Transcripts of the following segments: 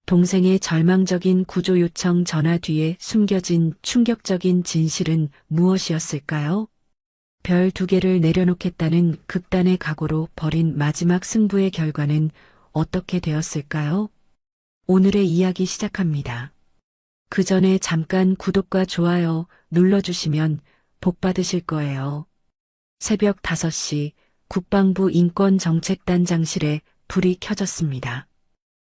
동생의 절망적인 구조 요청 전화 뒤에 숨겨진 충격적인 진실은 무엇이었을까요? 별 2개를 내려놓겠다는 극단의 각오로 벌인 마지막 승부의 결과는 어떻게 되었을까요? 오늘의 이야기 시작합니다. 그 전에 잠깐 구독과 좋아요 눌러주시면 복 받으실 거예요. 새벽 5시 국방부 인권정책단장실에 불이 켜졌습니다.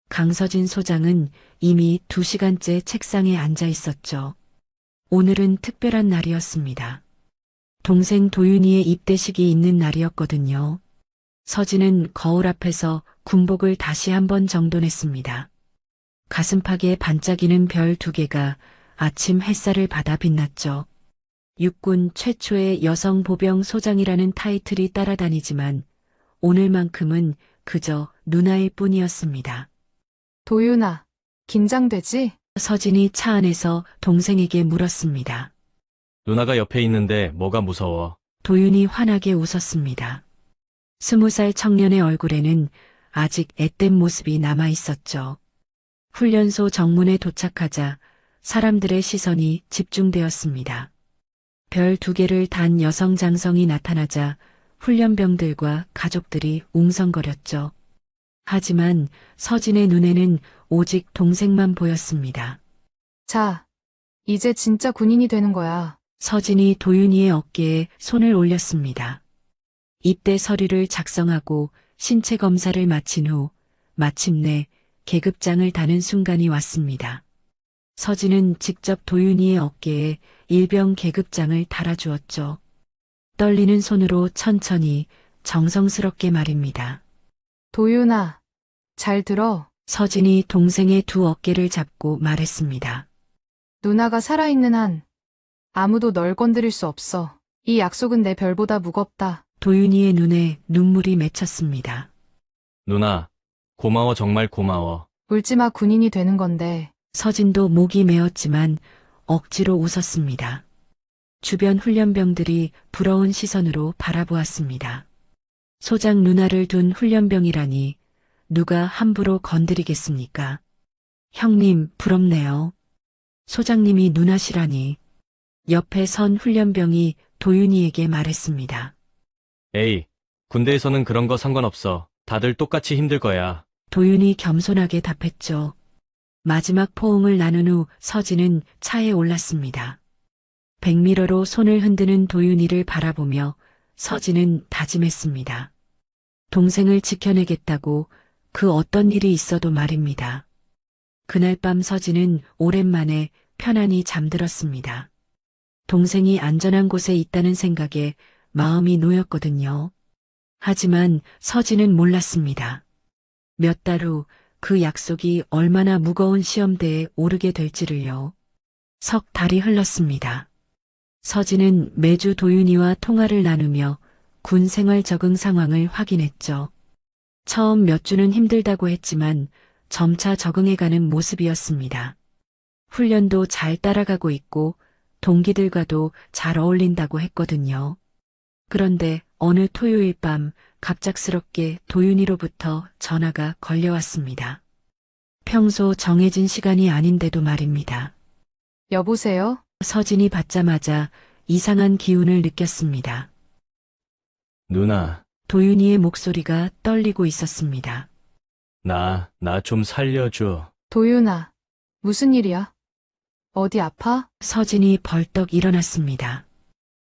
강서진 소장은 이미 2시간째 책상에 앉아 있었죠. 오늘은 특별한 날이었습니다. 동생 도윤이의 입대식이 있는 날이었거든요. 서진은 거울 앞에서 군복을 다시 한번 정돈했습니다. 가슴팍에 반짝이는 별 2개가 아침 햇살을 받아 빛났죠. 육군 최초의 여성 보병 소장이라는 타이틀이 따라다니지만 오늘만큼은 그저 누나일 뿐이었습니다. 도윤아, 긴장되지? 서진이 차 안에서 동생에게 물었습니다. 누나가 옆에 있는데 뭐가 무서워? 도윤이 환하게 웃었습니다. 20살 청년의 얼굴에는 아직 앳된 모습이 남아 있었죠. 훈련소 정문에 도착하자 사람들의 시선이 집중되었습니다. 별 2개를 단 여성 장성이 나타나자 훈련병들과 가족들이 웅성거렸죠. 하지만 서진의 눈에는 오직 동생만 보였습니다. 자, 이제 진짜 군인이 되는 거야. 서진이 도윤이의 어깨에 손을 올렸습니다. 입대 서류를 작성하고 신체 검사를 마친 후 마침내 계급장을 다는 순간이 왔습니다. 서진은 직접 도윤이의 어깨에 일병 계급장을 달아주었죠. 떨리는 손으로 천천히 정성스럽게 말입니다. 도윤아, 잘 들어. 서진이 동생의 2 어깨를 잡고 말했습니다. 누나가 살아있는 한 아무도 널 건드릴 수 없어. 이 약속은 내 별보다 무겁다. 도윤이의 눈에 눈물이 맺혔습니다. 누나, 고마워 정말 고마워. 울지마 군인이 되는 건데. 서진도 목이 메었지만 억지로 웃었습니다. 주변 훈련병들이 부러운 시선으로 바라보았습니다. 소장 누나를 둔 훈련병이라니 누가 함부로 건드리겠습니까? 형님 부럽네요. 소장님이 누나시라니. 옆에 선 훈련병이 도윤이에게 말했습니다. 에이, 군대에서는 그런 거 상관없어. 다들 똑같이 힘들 거야. 도윤이 겸손하게 답했죠. 마지막 포옹을 나눈 후 서진은 차에 올랐습니다. 백미러로 손을 흔드는 도윤이를 바라보며 서진은 다짐했습니다. 동생을 지켜내겠다고 그 어떤 일이 있어도 말입니다. 그날 밤 서진은 오랜만에 편안히 잠들었습니다. 동생이 안전한 곳에 있다는 생각에 마음이 놓였거든요. 하지만 서진은 몰랐습니다. 몇 달 후 그 약속이 얼마나 무거운 시험대에 오르게 될지를요. 석 달이 흘렀습니다. 서진은 매주 도윤이와 통화를 나누며 군 생활 적응 상황을 확인했죠. 처음 몇 주는 힘들다고 했지만 점차 적응해가는 모습이었습니다. 훈련도 잘 따라가고 있고 동기들과도 잘 어울린다고 했거든요. 그런데 어느 토요일 밤 갑작스럽게 도윤이로부터 전화가 걸려왔습니다. 평소 정해진 시간이 아닌데도 말입니다. 여보세요? 서진이 받자마자 이상한 기운을 느꼈습니다. 누나, 도윤이의 목소리가 떨리고 있었습니다. 나 좀 살려줘. 도윤아, 무슨 일이야? 어디 아파? 서진이 벌떡 일어났습니다.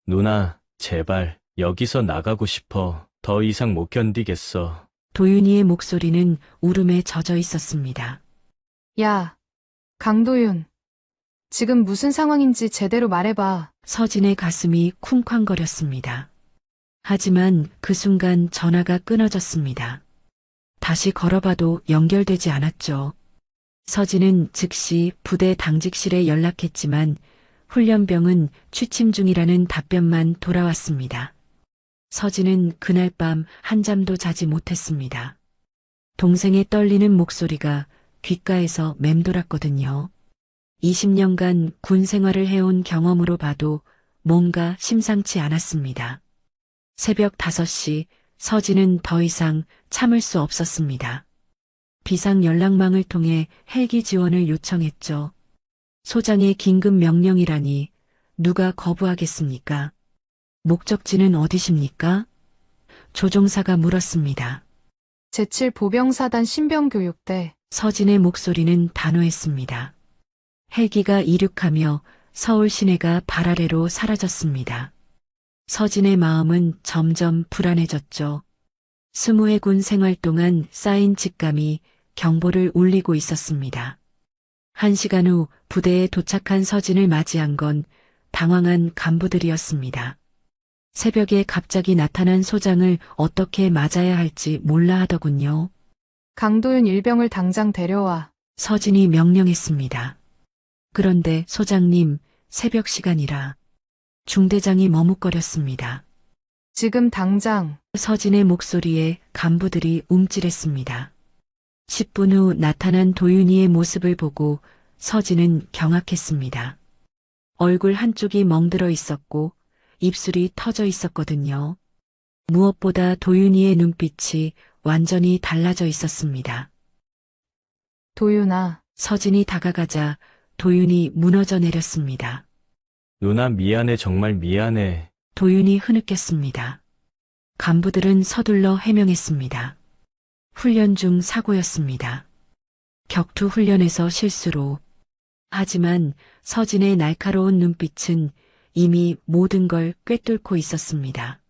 누나, 제발 여기서 나가고 싶어. 더 이상 못 견디겠어. 도윤이의 목소리는 울음에 젖어 있었습니다. 야, 강도윤. 지금 무슨 상황인지 제대로 말해봐. 서진의 가슴이 쿵쾅거렸습니다. 하지만 그 순간 전화가 끊어졌습니다. 다시 걸어봐도 연결되지 않았죠. 서진은 즉시 부대 당직실에 연락했지만 훈련병은 취침 중이라는 답변만 돌아왔습니다. 서진은 그날 밤 한잠도 자지 못했습니다. 동생의 떨리는 목소리가 귓가에서 맴돌았거든요. 20년간 군 생활을 해온 경험으로 봐도 뭔가 심상치 않았습니다. 새벽 5시 서진은 더 이상 참을 수 없었습니다. 비상 연락망을 통해 헬기 지원을 요청했죠. 소장의 긴급 명령이라니 누가 거부하겠습니까? 목적지는 어디십니까? 조종사가 물었습니다. 제7보병사단 신병교육대. 서진의 목소리는 단호했습니다. 헬기가 이륙하며 서울 시내가 발 아래로 사라졌습니다. 서진의 마음은 점점 불안해졌죠. 20회 군 생활 동안 쌓인 직감이 경보를 울리고 있었습니다. 1시간 후 부대에 도착한 서진을 맞이한 건 당황한 간부들이었습니다. 새벽에 갑자기 나타난 소장을 어떻게 맞아야 할지 몰라 하더군요. 강도윤 일병을 당장 데려와. 서진이 명령했습니다. 그런데 소장님, 새벽 시간이라 중대장이 머뭇거렸습니다. 지금 당장. 서진의 목소리에 간부들이 움찔했습니다. 10분 후 나타난 도윤이의 모습을 보고 서진은 경악했습니다. 얼굴 한쪽이 멍들어 있었고 입술이 터져 있었거든요. 무엇보다 도윤이의 눈빛이 완전히 달라져 있었습니다. 도윤아. 서진이 다가가자 도윤이 무너져 내렸습니다. 누나 미안해, 정말 미안해. 도윤이 흐느꼈습니다. 간부들은 서둘러 해명했습니다. 훈련 중 사고였습니다. 격투 훈련에서 실수로. 하지만 서진의 날카로운 눈빛은 이미 모든 걸 꿰뚫고 있었습니다.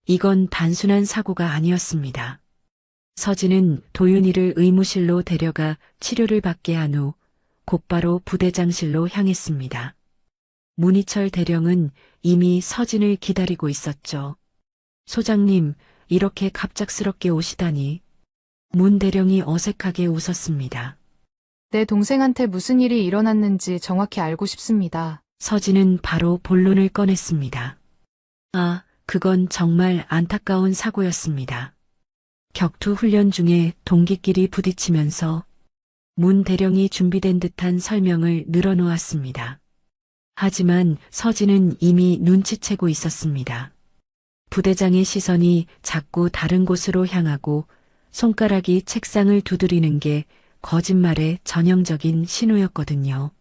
이건 단순한 사고가 아니었습니다. 서진은 도윤이를 의무실로 데려가 치료를 받게 한 후 곧바로 부대장실로 향했습니다. 문희철 대령은 이미 서진을 기다리고 있었죠. 소장님, 이렇게 갑작스럽게 오시다니. 문 대령이 어색하게 웃었습니다. 내 동생한테 무슨 일이 일어났는지 정확히 알고 싶습니다. 서진은 바로 본론을 꺼냈습니다. 아, 그건 정말 안타까운 사고였습니다. 격투 훈련 중에 동기끼리 부딪히면서 문 대령이 준비된 듯한 설명을 늘어놓았습니다. 하지만 서진은 이미 눈치채고 있었습니다. 부대장의 시선이 자꾸 다른 곳으로 향하고 손가락이 책상을 두드리는 게 거짓말의 전형적인 신호였거든요.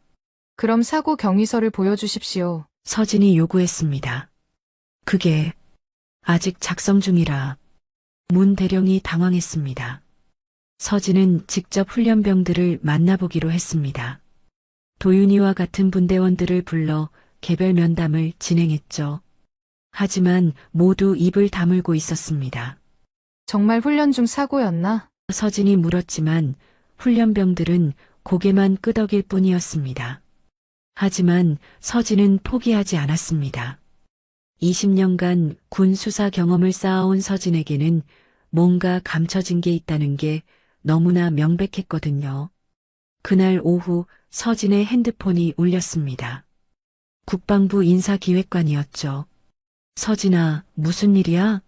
그럼 사고 경위서를 보여주십시오. 서진이 요구했습니다. 그게 아직 작성 중이라. 문 대령이 당황했습니다. 서진은 직접 훈련병들을 만나보기로 했습니다. 도윤이와 같은 분대원들을 불러 개별 면담을 진행했죠. 하지만 모두 입을 다물고 있었습니다. 정말 훈련 중 사고였나? 서진이 물었지만 훈련병들은 고개만 끄덕일 뿐이었습니다. 하지만 서진은 포기하지 않았습니다. 20년간 군 수사 경험을 쌓아온 서진에게는 뭔가 감춰진 게 있다는 게 너무나 명백했거든요. 그날 오후 서진의 핸드폰이 울렸습니다. 국방부 인사기획관이었죠. 서진아, 무슨 일이야?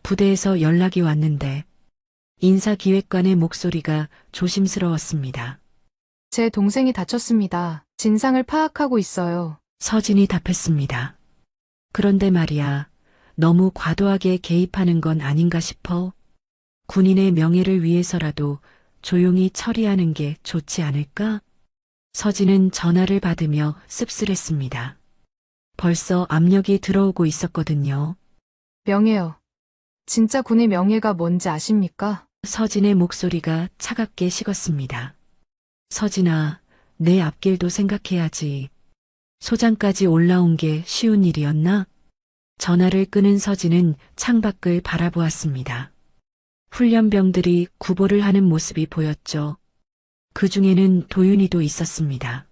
부대에서 연락이 왔는데. 인사기획관의 목소리가 조심스러웠습니다. 제 동생이 다쳤습니다. 진상을 파악하고 있어요. 서진이 답했습니다. 그런데 말이야, 너무 과도하게 개입하는 건 아닌가 싶어. 군인의 명예를 위해서라도 조용히 처리하는 게 좋지 않을까? 서진은 전화를 받으며 씁쓸했습니다. 벌써 압력이 들어오고 있었거든요. 명예요. 진짜 군의 명예가 뭔지 아십니까? 서진의 목소리가 차갑게 식었습니다. 서진아, 내 앞길도 생각해야지. 소장까지 올라온 게 쉬운 일이었나? 전화를 끄는 서진은 창밖을 바라보았습니다. 훈련병들이 구보를 하는 모습이 보였죠. 그 중에는 도윤이도 있었습니다.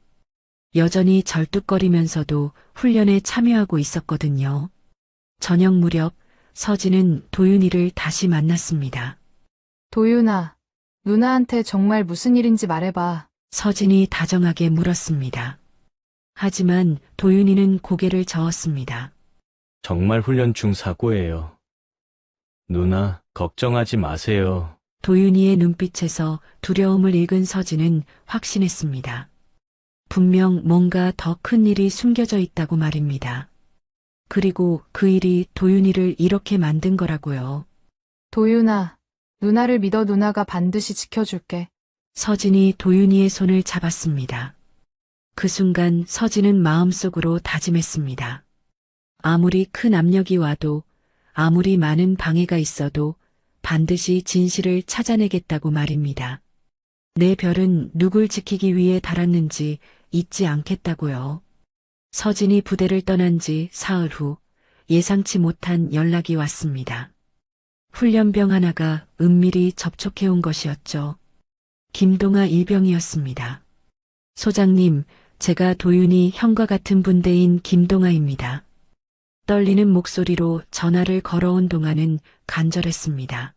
여전히 절뚝거리면서도 훈련에 참여하고 있었거든요. 저녁 무렵 서진은 도윤이를 다시 만났습니다. 도윤아, 누나한테 정말 무슨 일인지 말해봐. 서진이 다정하게 물었습니다. 하지만 도윤이는 고개를 저었습니다. 정말 훈련 중 사고예요. 누나, 걱정하지 마세요. 도윤이의 눈빛에서 두려움을 읽은 서진은 확신했습니다. 분명 뭔가 더 큰 일이 숨겨져 있다고 말입니다. 그리고 그 일이 도윤이를 이렇게 만든 거라고요. 도윤아, 누나를 믿어. 누나가 반드시 지켜줄게. 서진이 도윤이의 손을 잡았습니다. 그 순간 서진은 마음속으로 다짐했습니다. 아무리 큰 압력이 와도, 아무리 많은 방해가 있어도 반드시 진실을 찾아내겠다고 말입니다. 내 별은 누굴 지키기 위해 달았는지 잊지 않겠다고요. 서진이 부대를 떠난 지 사흘 후 예상치 못한 연락이 왔습니다. 훈련병 하나가 은밀히 접촉해온 것이었죠. 김동아 일병이었습니다. 소장님, 제가 도윤이 형과 같은 분대인 김동아입니다. 떨리는 목소리로 전화를 걸어온 동아는 간절했습니다.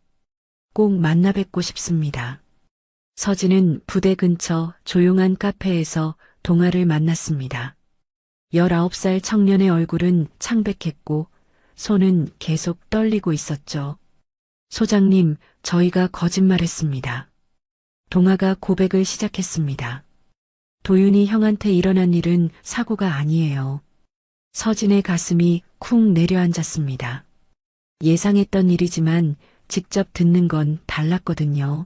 꼭 만나 뵙고 싶습니다. 서진은 부대 근처 조용한 카페에서 동아를 만났습니다. 19살 청년의 얼굴은 창백했고 손은 계속 떨리고 있었죠. 소장님, 저희가 거짓말했습니다. 동아가 고백을 시작했습니다. 도윤이 형한테 일어난 일은 사고가 아니에요. 서진의 가슴이 쿵 내려앉았습니다. 예상했던 일이지만 직접 듣는 건 달랐거든요.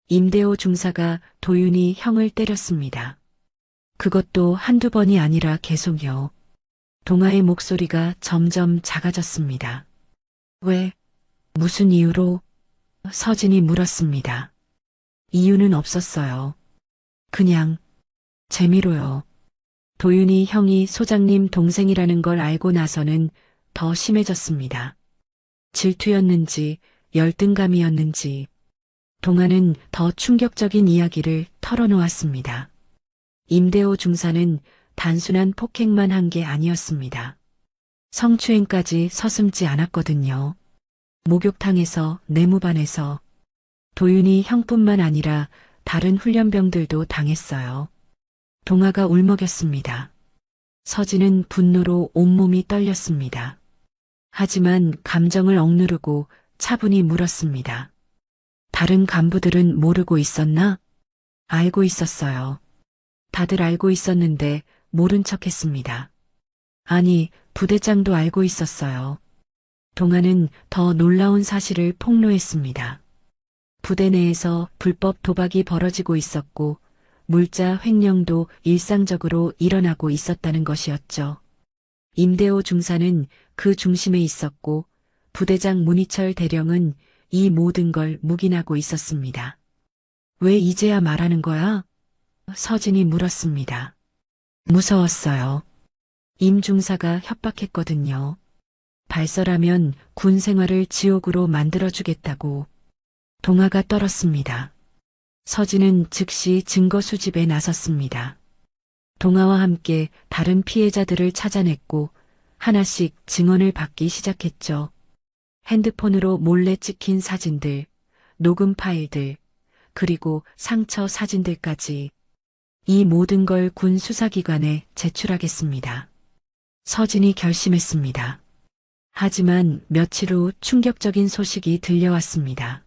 임대호 중사가 도윤이 형을 때렸습니다. 그것도 한두 번이 아니라 계속요. 동아의 목소리가 점점 작아졌습니다. 왜? 무슨 이유로? 서진이 물었습니다. 이유는 없었어요. 그냥 재미로요. 도윤이 형이 소장님 동생이라는 걸 알고 나서는 더 심해졌습니다. 질투였는지 열등감이었는지 동아는 더 충격적인 이야기를 털어놓았습니다. 임대호 중사는 단순한 폭행만 한 게 아니었습니다. 성추행까지 서슴지 않았거든요. 목욕탕에서, 내무반에서 도윤이 형뿐만 아니라 다른 훈련병들도 당했어요. 동아가 울먹였습니다. 서진은 분노로 온몸이 떨렸습니다. 하지만 감정을 억누르고 차분히 물었습니다. 다른 간부들은 모르고 있었나? 알고 있었어요. 다들 알고 있었는데 모른 척했습니다. 아니, 부대장도 알고 있었어요. 동아는 더 놀라운 사실을 폭로했습니다. 부대 내에서 불법 도박이 벌어지고 있었고 물자 횡령도 일상적으로 일어나고 있었다는 것이었죠. 임대호 중사는 그 중심에 있었고 부대장 문희철 대령은 이 모든 걸 묵인하고 있었습니다. 왜 이제야 말하는 거야? 서진이 물었습니다. 무서웠어요. 임 중사가 협박했거든요. 발설하면 군 생활을 지옥으로 만들어주겠다고. 동아가 떨었습니다. 서진은 즉시 증거 수집에 나섰습니다. 동아와 함께 다른 피해자들을 찾아냈고 하나씩 증언을 받기 시작했죠. 핸드폰으로 몰래 찍힌 사진들, 녹음 파일들, 그리고 상처 사진들까지 이 모든 걸 군 수사기관에 제출하겠습니다. 서진이 결심했습니다. 하지만 며칠 후 충격적인 소식이 들려왔습니다.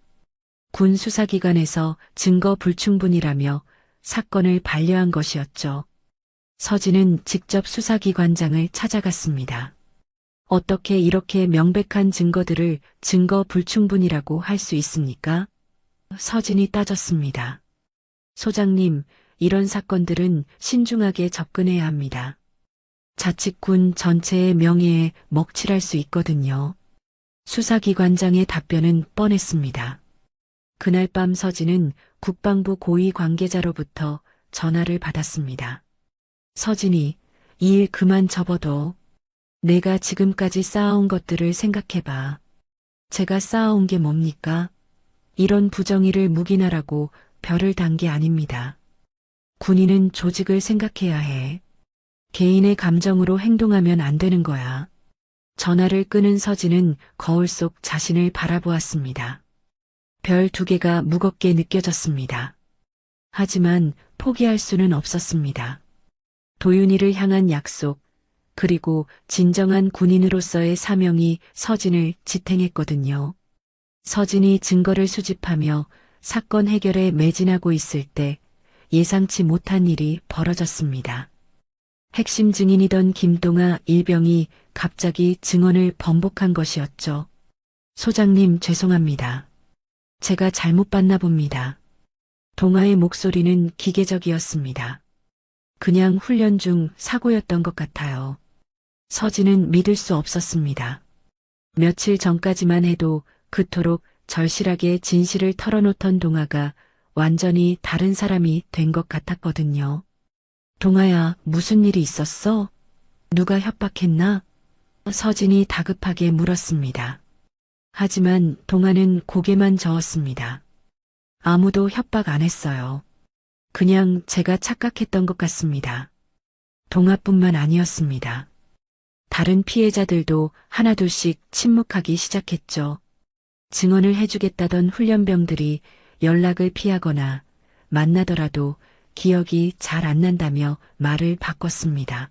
군 수사기관에서 증거 불충분이라며 사건을 반려한 것이었죠. 서진은 직접 수사기관장을 찾아갔습니다. 어떻게 이렇게 명백한 증거들을 증거 불충분이라고 할 수 있습니까? 서진이 따졌습니다. 소장님, 이런 사건들은 신중하게 접근해야 합니다. 자칫군 전체의 명예에 먹칠할 수 있거든요. 수사기관장의 답변은 뻔했습니다. 그날 밤 서진은 국방부 고위 관계자로부터 전화를 받았습니다. 서진이, 이 일 그만 접어둬. 내가 지금까지 쌓아온 것들을 생각해봐. 제가 쌓아온 게 뭡니까? 이런 부정의를 묵인하라고 별을 단 게 아닙니다. 군인은 조직을 생각해야 해. 개인의 감정으로 행동하면 안 되는 거야. 전화를 끊은 서진은 거울 속 자신을 바라보았습니다. 별 2개가 무겁게 느껴졌습니다. 하지만 포기할 수는 없었습니다. 도윤이를 향한 약속, 그리고 진정한 군인으로서의 사명이 서진을 지탱했거든요. 서진이 증거를 수집하며 사건 해결에 매진하고 있을 때 예상치 못한 일이 벌어졌습니다. 핵심 증인이던 김동아 일병이 갑자기 증언을 번복한 것이었죠. 소장님, 죄송합니다. 제가 잘못 봤나 봅니다. 동아의 목소리는 기계적이었습니다. 그냥 훈련 중 사고였던 것 같아요. 서진은 믿을 수 없었습니다. 며칠 전까지만 해도 그토록 절실하게 진실을 털어놓던 동아가 완전히 다른 사람이 된 것 같았거든요. 동아야, 무슨 일이 있었어? 누가 협박했나? 서진이 다급하게 물었습니다. 하지만 동아는 고개만 저었습니다. 아무도 협박 안 했어요. 그냥 제가 착각했던 것 같습니다. 동아뿐만 아니었습니다. 다른 피해자들도 하나둘씩 침묵하기 시작했죠. 증언을 해주겠다던 훈련병들이 연락을 피하거나 만나더라도 기억이 잘 안 난다며 말을 바꿨습니다.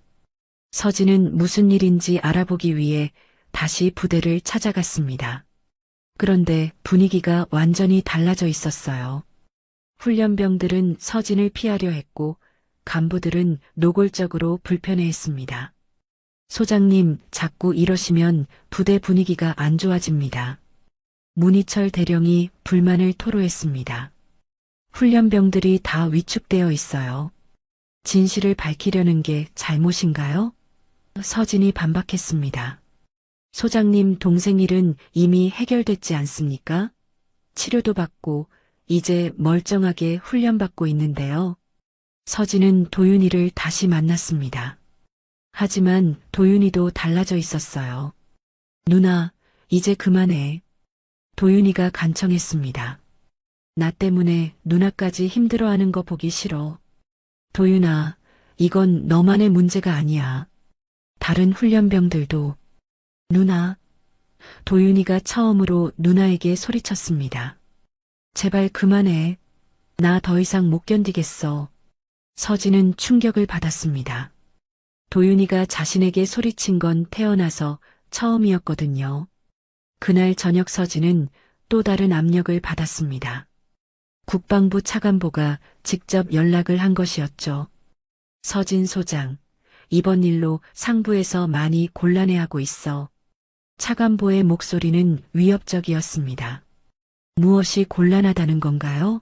서진은 무슨 일인지 알아보기 위해 다시 부대를 찾아갔습니다. 그런데 분위기가 완전히 달라져 있었어요. 훈련병들은 서진을 피하려 했고 간부들은 노골적으로 불편해했습니다. 소장님, 자꾸 이러시면 부대 분위기가 안 좋아집니다. 문희철 대령이 불만을 토로했습니다. 훈련병들이 다 위축되어 있어요. 진실을 밝히려는 게 잘못인가요? 서진이 반박했습니다. 소장님, 동생 일은 이미 해결됐지 않습니까? 치료도 받고 이제 멀쩡하게 훈련받고 있는데요. 서진은 도윤이를 다시 만났습니다. 하지만 도윤이도 달라져 있었어요. 누나, 이제 그만해. 도윤이가 간청했습니다. 나 때문에 누나까지 힘들어하는 거 보기 싫어. 도윤아, 이건 너만의 문제가 아니야. 다른 훈련병들도. 누나. 도윤이가 처음으로 누나에게 소리쳤습니다. 제발 그만해. 나 더 이상 못 견디겠어. 서진은 충격을 받았습니다. 도윤이가 자신에게 소리친 건 태어나서 처음이었거든요. 그날 저녁 서진은 또 다른 압력을 받았습니다. 국방부 차관보가 직접 연락을 한 것이었죠. 서진 소장, 이번 일로 상부에서 많이 곤란해하고 있어. 차관보의 목소리는 위협적이었습니다. 무엇이 곤란하다는 건가요?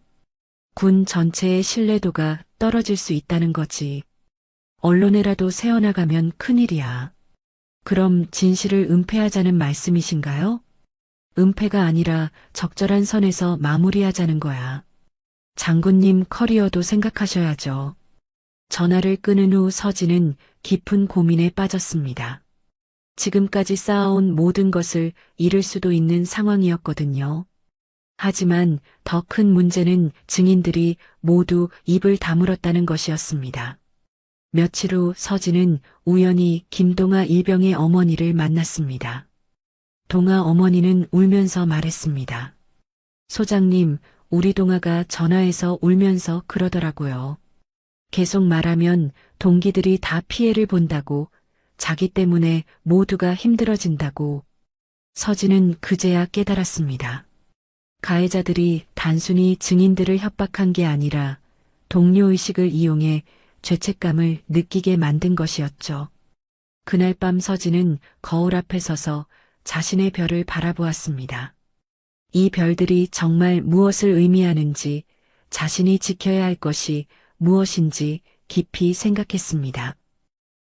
군 전체의 신뢰도가 떨어질 수 있다는 거지. 언론에라도 새어나가면 큰일이야. 그럼 진실을 은폐하자는 말씀이신가요? 은폐가 아니라 적절한 선에서 마무리하자는 거야. 장군님 커리어도 생각하셔야죠. 전화를 끊은 후 서진은 깊은 고민에 빠졌습니다. 지금까지 쌓아온 모든 것을 잃을 수도 있는 상황이었거든요. 하지만 더 큰 문제는 증인들이 모두 입을 다물었다는 것이었습니다. 며칠 후 서진은 우연히 김동아 일병의 어머니를 만났습니다. 동아 어머니는 울면서 말했습니다. 소장님, 우리 동아가 전화해서 울면서 그러더라고요. 계속 말하면 동기들이 다 피해를 본다고, 자기 때문에 모두가 힘들어진다고. 서진은 그제야 깨달았습니다. 가해자들이 단순히 증인들을 협박한 게 아니라 동료의식을 이용해 죄책감을 느끼게 만든 것이었죠. 그날 밤 서진은 거울 앞에 서서 자신의 별을 바라보았습니다. 이 별들이 정말 무엇을 의미하는지, 자신이 지켜야 할 것이 무엇인지 깊이 생각했습니다.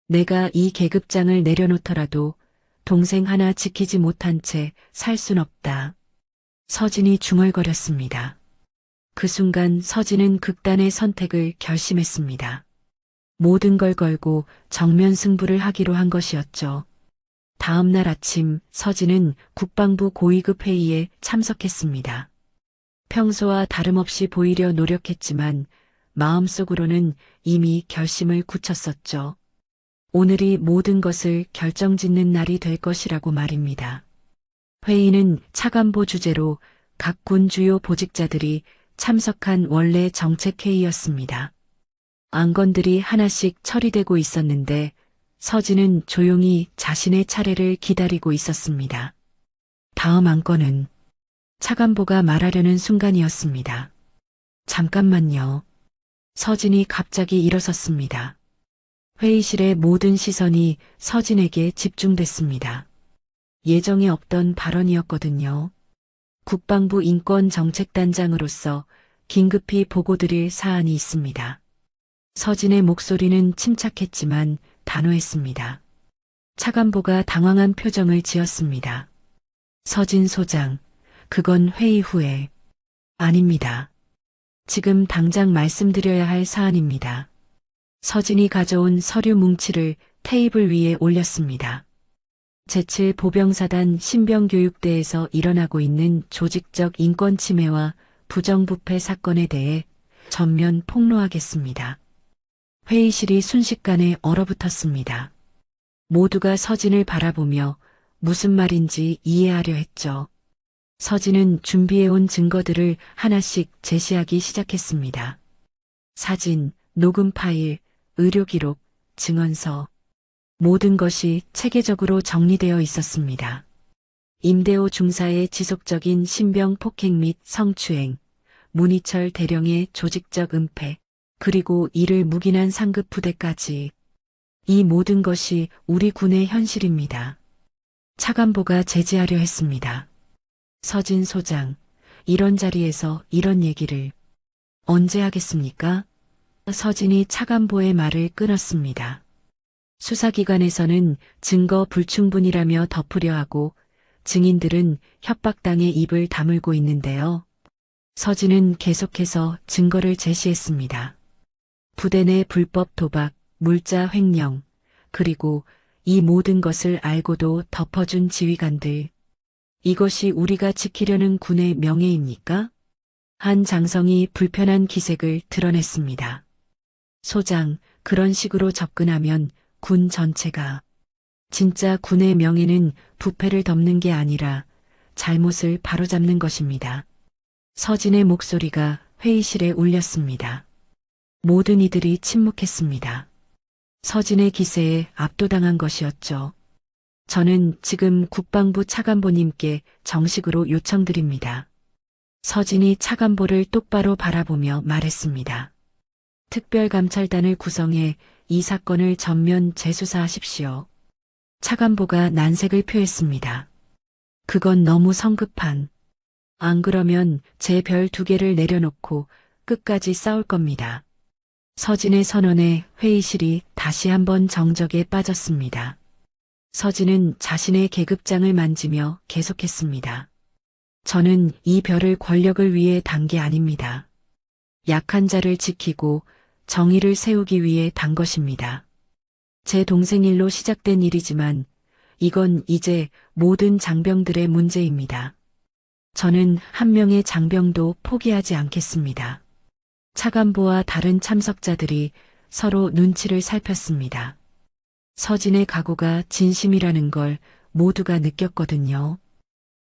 내가 이 계급장을 내려놓더라도 동생 하나 지키지 못한 채 살 순 없다. 서진이 중얼거렸습니다. 그 순간 서진은 극단의 선택을 결심했습니다. 모든 걸 걸고 정면 승부를 하기로 한 것이었죠. 다음 날 아침 서진은 국방부 고위급 회의에 참석했습니다. 평소와 다름없이 보이려 노력했지만 마음속으로는 이미 결심을 굳혔었죠. 오늘이 모든 것을 결정짓는 날이 될 것이라고 말입니다. 회의는 차관보 주재로 각 군 주요 보직자들이 참석한 원래 정책회의였습니다. 안건들이 하나씩 처리되고 있었는데 서진은 조용히 자신의 차례를 기다리고 있었습니다. 다음 안건은 차관보가 말하려는 순간이었습니다. 잠깐만요. 서진이 갑자기 일어섰습니다. 회의실의 모든 시선이 서진에게 집중됐습니다. 예정에 없던 발언이었거든요. 국방부 인권정책단장으로서 긴급히 보고드릴 사안이 있습니다. 서진의 목소리는 침착했지만 단호했습니다. 차관보가 당황한 표정을 지었습니다. 서진 소장, 그건 회의 후에. 아닙니다. 지금 당장 말씀드려야 할 사안입니다. 서진이 가져온 서류 뭉치를 테이블 위에 올렸습니다. 제7보병사단 신병교육대에서 일어나고 있는 조직적 인권 침해와 부정부패 사건에 대해 전면 폭로하겠습니다. 회의실이 순식간에 얼어붙었습니다. 모두가 서진을 바라보며 무슨 말인지 이해하려 했죠. 서진은 준비해온 증거들을 하나씩 제시하기 시작했습니다. 사진, 녹음 파일, 의료 기록, 증언서. 모든 것이 체계적으로 정리되어 있었습니다. 임대호 중사의 지속적인 신병 폭행 및 성추행, 문희철 대령의 조직적 은폐, 그리고 이를 묵인한 상급 부대까지. 이 모든 것이 우리 군의 현실입니다. 차관보가 제지하려 했습니다. 서진 소장, 이런 자리에서 이런 얘기를 언제 하겠습니까? 서진이 차관보의 말을 끊었습니다. 수사기관에서는 증거 불충분이라며 덮으려 하고 증인들은 협박당해 입을 다물고 있는데요. 서진은 계속해서 증거를 제시했습니다. 부대 내 불법 도박, 물자 횡령, 그리고 이 모든 것을 알고도 덮어준 지휘관들. 이것이 우리가 지키려는 군의 명예입니까? 한 장성이 불편한 기색을 드러냈습니다. 소장, 그런 식으로 접근하면 군 전체가 진짜 군의 명예는 부패를 덮는 게 아니라 잘못을 바로잡는 것입니다. 서진의 목소리가 회의실에 울렸습니다. 모든 이들이 침묵했습니다. 서진의 기세에 압도당한 것이었죠. 저는 지금 국방부 차관보님께 정식으로 요청드립니다. 서진이 차관보를 똑바로 바라보며 말했습니다. 특별감찰단을 구성해 이 사건을 전면 재수사하십시오. 차관보가 난색을 표했습니다. 그건 너무 성급한. 안 그러면 제 별 2개를 내려놓고 끝까지 싸울 겁니다. 서진의 선언에 회의실이 다시 한번 정적에 빠졌습니다. 서진은 자신의 계급장을 만지며 계속했습니다. 저는 이 별을 권력을 위해 단 게 아닙니다. 약한 자를 지키고 정의를 세우기 위해 단 것입니다. 제 동생 일로 시작된 일이지만 이건 이제 모든 장병들의 문제입니다. 저는 한 명의 장병도 포기하지 않겠습니다. 차관보와 다른 참석자들이 서로 눈치를 살폈습니다. 서진의 각오가 진심이라는 걸 모두가 느꼈거든요.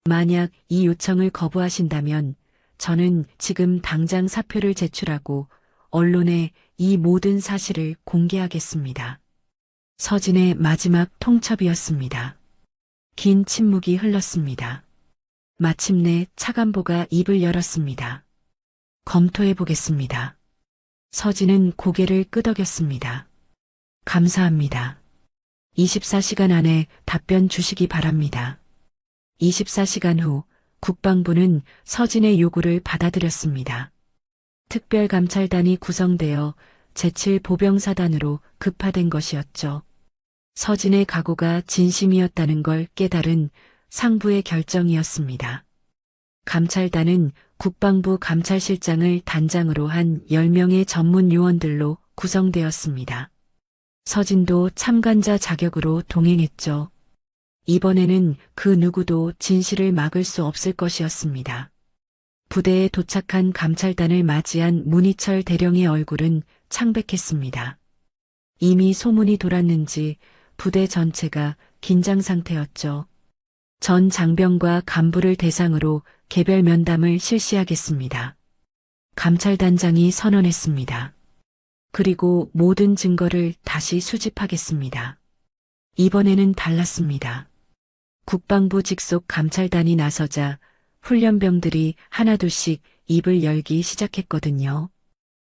만약 이 요청을 거부하신다면 저는 지금 당장 사표를 제출하고 언론에 이 모든 사실을 공개하겠습니다. 서진의 마지막 통첩이었습니다. 긴 침묵이 흘렀습니다. 마침내 차관보가 입을 열었습니다. 검토해 보겠습니다. 서진은 고개를 끄덕였습니다. 감사합니다. 24시간 안에 답변 주시기 바랍니다. 24시간 후 국방부는 서진의 요구를 받아들였습니다. 특별감찰단이 구성되어 제7보병사단으로 급파된 것이었죠. 서진의 각오가 진심이었다는 걸 깨달은 상부의 결정이었습니다. 감찰단은 국방부 감찰실장을 단장으로 한 10명의 전문 요원들로 구성되었습니다. 서진도 참관자 자격으로 동행했죠. 이번에는 그 누구도 진실을 막을 수 없을 것이었습니다. 부대에 도착한 감찰단을 맞이한 문희철 대령의 얼굴은 창백했습니다. 이미 소문이 돌았는지 부대 전체가 긴장 상태였죠. 전 장병과 간부를 대상으로 개별 면담을 실시하겠습니다. 감찰단장이 선언했습니다. 그리고 모든 증거를 다시 수집하겠습니다. 이번에는 달랐습니다. 국방부 직속 감찰단이 나서자 훈련병들이 하나둘씩 입을 열기 시작했거든요.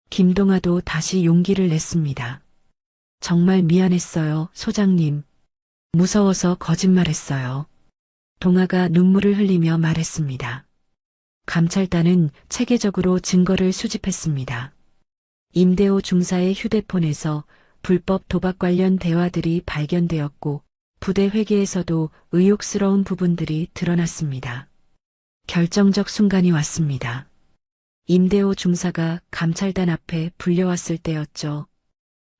김동아도 다시 용기를 냈습니다. 정말 미안했어요, 소장님. 무서워서 거짓말했어요. 동아가 눈물을 흘리며 말했습니다. 감찰단은 체계적으로 증거를 수집했습니다. 임대호 중사의 휴대폰에서 불법 도박 관련 대화들이 발견되었고 부대 회계에서도 의혹스러운 부분들이 드러났습니다. 결정적 순간이 왔습니다. 임대호 중사가 감찰단 앞에 불려왔을 때였죠.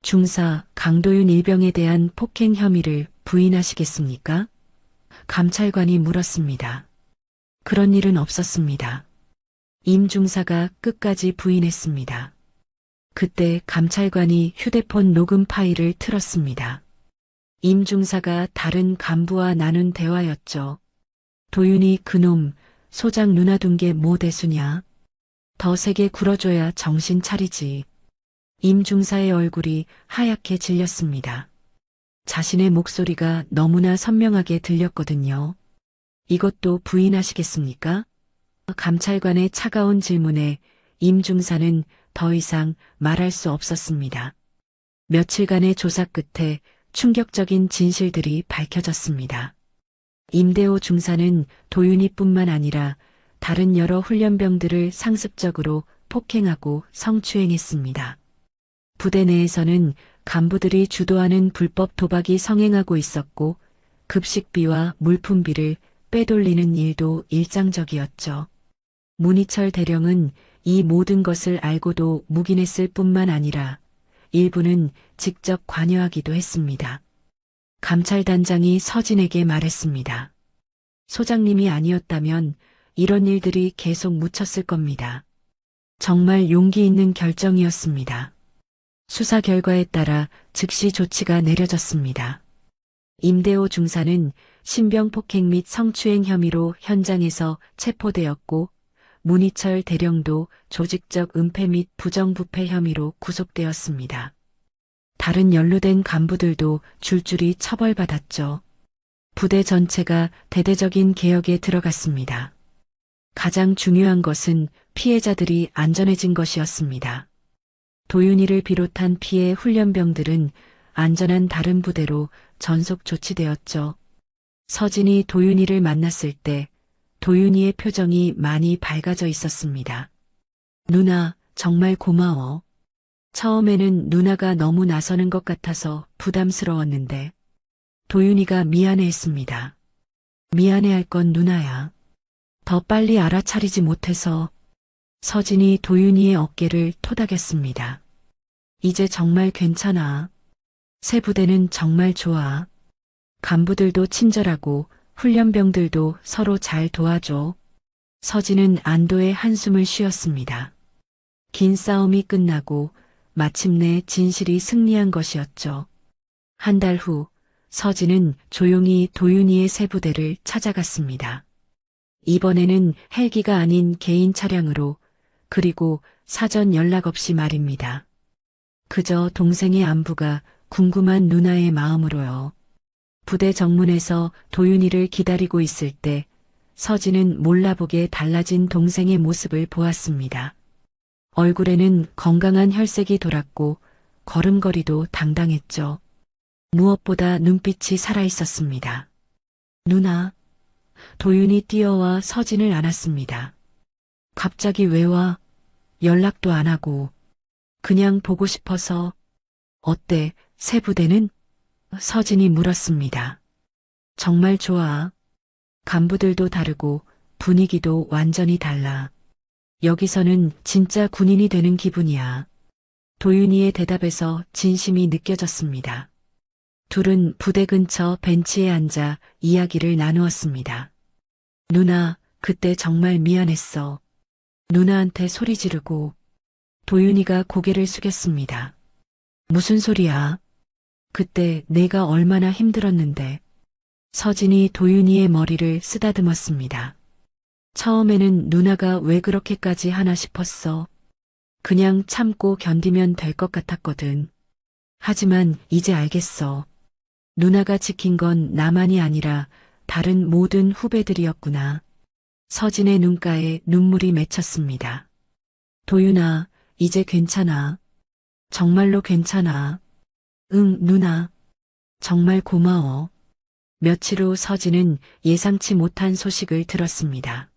중사 강도윤 일병에 대한 폭행 혐의를 부인하시겠습니까? 감찰관이 물었습니다. 그런 일은 없었습니다. 임 중사가 끝까지 부인했습니다. 그때 감찰관이 휴대폰 녹음 파일을 틀었습니다. 임 중사가 다른 간부와 나눈 대화였죠. 도윤이 그놈 소장 누나 둔 게 뭐 대수냐? 더 세게 굴어줘야 정신 차리지. 임 중사의 얼굴이 하얗게 질렸습니다. 자신의 목소리가 너무나 선명하게 들렸거든요. 이것도 부인하시겠습니까? 감찰관의 차가운 질문에 임 중사는 더 이상 말할 수 없었습니다. 며칠간의 조사 끝에 충격적인 진실들이 밝혀졌습니다. 임대호 중사는 도윤이뿐만 아니라 다른 여러 훈련병들을 상습적으로 폭행하고 성추행했습니다. 부대 내에서는 간부들이 주도하는 불법 도박이 성행하고 있었고 급식비와 물품비를 빼돌리는 일도 일상적이었죠. 문희철 대령은 이 모든 것을 알고도 묵인했을 뿐만 아니라 일부는 직접 관여하기도 했습니다. 감찰단장이 서진에게 말했습니다. 소장님이 아니었다면 이런 일들이 계속 묻혔을 겁니다. 정말 용기 있는 결정이었습니다. 수사 결과에 따라 즉시 조치가 내려졌습니다. 임대호 중사는 신병 폭행 및 성추행 혐의로 현장에서 체포되었고 문희철 대령도 조직적 은폐 및 부정부패 혐의로 구속되었습니다. 다른 연루된 간부들도 줄줄이 처벌받았죠. 부대 전체가 대대적인 개혁에 들어갔습니다. 가장 중요한 것은 피해자들이 안전해진 것이었습니다. 도윤이를 비롯한 피해 훈련병들은 안전한 다른 부대로 전속 조치되었죠. 서진이 도윤이를 만났을 때 도윤이의 표정이 많이 밝아져 있었습니다. 누나, 정말 고마워. 처음에는 누나가 너무 나서는 것 같아서 부담스러웠는데 도윤이가 미안해했습니다. 미안해할 건 누나야. 더 빨리 알아차리지 못해서. 서진이 도윤이의 어깨를 토닥였습니다. 이제 정말 괜찮아. 새 부대는 정말 좋아. 간부들도 친절하고 훈련병들도 서로 잘 도와줘. 서진은 안도의 한숨을 쉬었습니다. 긴 싸움이 끝나고 마침내 진실이 승리한 것이었죠. 한 달 후 서진은 조용히 도윤이의 새 부대를 찾아갔습니다. 이번에는 헬기가 아닌 개인 차량으로, 그리고 사전 연락 없이 말입니다. 그저 동생의 안부가 궁금한 누나의 마음으로요. 부대 정문에서 도윤이를 기다리고 있을 때 서진은 몰라보게 달라진 동생의 모습을 보았습니다. 얼굴에는 건강한 혈색이 돌았고 걸음걸이도 당당했죠. 무엇보다 눈빛이 살아있었습니다. 누나. 도윤이 뛰어와 서진을 안았습니다. 갑자기 왜 와? 연락도 안 하고. 그냥 보고 싶어서. 어때, 새 부대는? 서진이 물었습니다. 정말 좋아. 간부들도 다르고 분위기도 완전히 달라. 여기서는 진짜 군인이 되는 기분이야. 도윤이의 대답에서 진심이 느껴졌습니다. 둘은 부대 근처 벤치에 앉아 이야기를 나누었습니다. 누나, 그때 정말 미안했어. 누나한테 소리 지르고. 도윤이가 고개를 숙였습니다. 무슨 소리야? 그때 내가 얼마나 힘들었는데. 서진이 도윤이의 머리를 쓰다듬었습니다. 처음에는 누나가 왜 그렇게까지 하나 싶었어. 그냥 참고 견디면 될 것 같았거든. 하지만 이제 알겠어. 누나가 지킨 건 나만이 아니라 다른 모든 후배들이었구나. 서진의 눈가에 눈물이 맺혔습니다. 도윤아, 이제 괜찮아. 정말로 괜찮아. 응, 누나. 정말 고마워. 며칠 후 서진은 예상치 못한 소식을 들었습니다.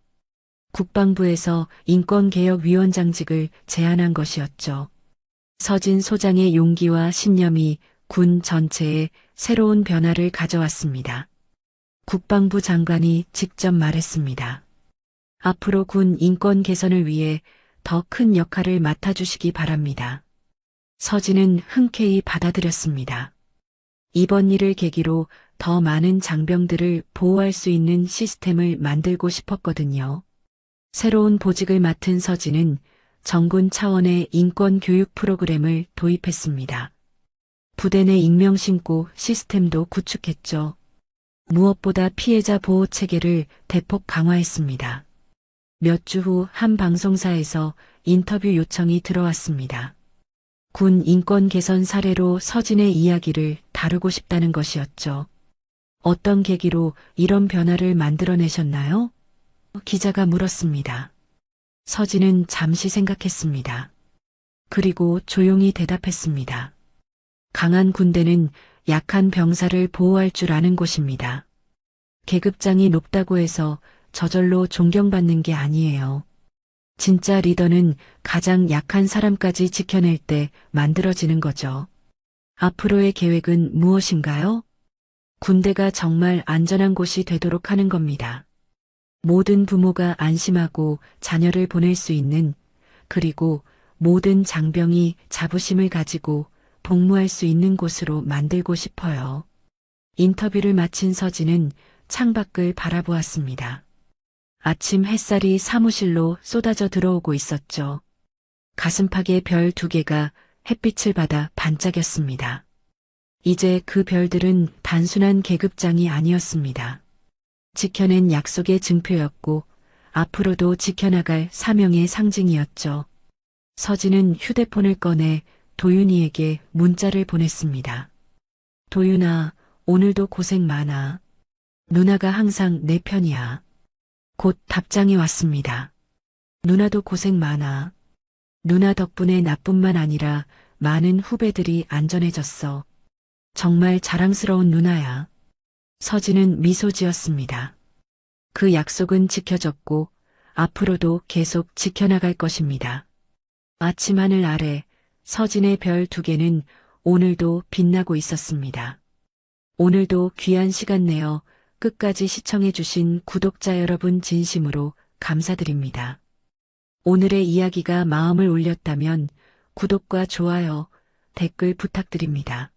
국방부에서 인권개혁위원장직을 제안한 것이었죠. 서진 소장의 용기와 신념이 군 전체에 새로운 변화를 가져왔습니다. 국방부 장관이 직접 말했습니다. 앞으로 군 인권 개선을 위해 더 큰 역할을 맡아주시기 바랍니다. 서진은 흔쾌히 받아들였습니다. 이번 일을 계기로 더 많은 장병들을 보호할 수 있는 시스템을 만들고 싶었거든요. 새로운 보직을 맡은 서진은 정군 차원의 인권 교육 프로그램을 도입했습니다. 부대 내 익명신고 시스템도 구축했죠. 무엇보다 피해자 보호 체계를 대폭 강화했습니다. 몇 주 후 한 방송사에서 인터뷰 요청이 들어왔습니다. 군 인권 개선 사례로 서진의 이야기를 다루고 싶다는 것이었죠. 어떤 계기로 이런 변화를 만들어내셨나요? 기자가 물었습니다. 서진은 잠시 생각했습니다. 그리고 조용히 대답했습니다. 강한 군대는 약한 병사를 보호할 줄 아는 곳입니다. 계급장이 높다고 해서 저절로 존경받는 게 아니에요. 진짜 리더는 가장 약한 사람까지 지켜낼 때 만들어지는 거죠. 앞으로의 계획은 무엇인가요? 군대가 정말 안전한 곳이 되도록 하는 겁니다. 모든 부모가 안심하고 자녀를 보낼 수 있는, 그리고 모든 장병이 자부심을 가지고 복무할 수 있는 곳으로 만들고 싶어요. 인터뷰를 마친 서진은 창밖을 바라보았습니다. 아침 햇살이 사무실로 쏟아져 들어오고 있었죠. 가슴팍에 별 2개가 햇빛을 받아 반짝였습니다. 이제 그 별들은 단순한 계급장이 아니었습니다. 지켜낸 약속의 증표였고 앞으로도 지켜나갈 사명의 상징이었죠. 서진은 휴대폰을 꺼내 도윤이에게 문자를 보냈습니다. 도윤아, 오늘도 고생 많아. 누나가 항상 내 편이야. 곧 답장이 왔습니다. 누나도 고생 많아. 누나 덕분에 나뿐만 아니라 많은 후배들이 안전해졌어. 정말 자랑스러운 누나야. 서진은 미소 지었습니다. 그 약속은 지켜졌고 앞으로도 계속 지켜나갈 것입니다. 아침 하늘 아래 서진의 별 2개는 오늘도 빛나고 있었습니다. 오늘도 귀한 시간 내어 끝까지 시청해주신 구독자 여러분 진심으로 감사드립니다. 오늘의 이야기가 마음을 울렸다면 구독과 좋아요, 댓글 부탁드립니다.